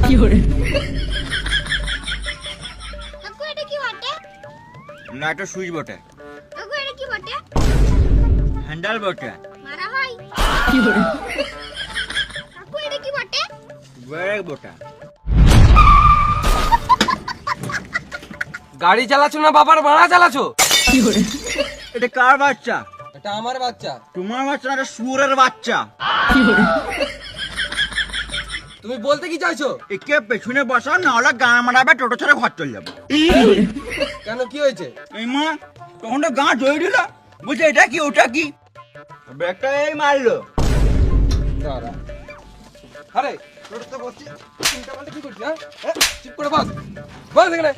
কাকু এটা কি বটে? না, এটা সুইচ বটে। কাকু এটা কি বটে? হ্যান্ডেল বটে। মারা হয়। কাকু এটা কি বটে? ব্রেক বটে। গাড়ি চালাচ্ছ না বাবার ভাড়া চালাচ্ছ? এটা কার বাচ্চা? এটা আমার বাচ্চা। তোমার বাচ্চা না, এটা শুয়োরের বাচ্চা। তুমি বলতে কি চাইছো? একে পেছনে বসা, না হলে গান মারাবে, টোটো ছেড়ে ঘর চলে যাবে। কেন, কি হয়েছে? এই মা, তখন তো গাঁ জয় দিল, বলছে এটা কি ওটা কি, ব্রেকটা এই মারলো। দাঁড়া। আরে টোটোতে বসছি, চিন্তা করতে কি করছিস? হ্যাঁ, চুপ করে বস, বস এখানে।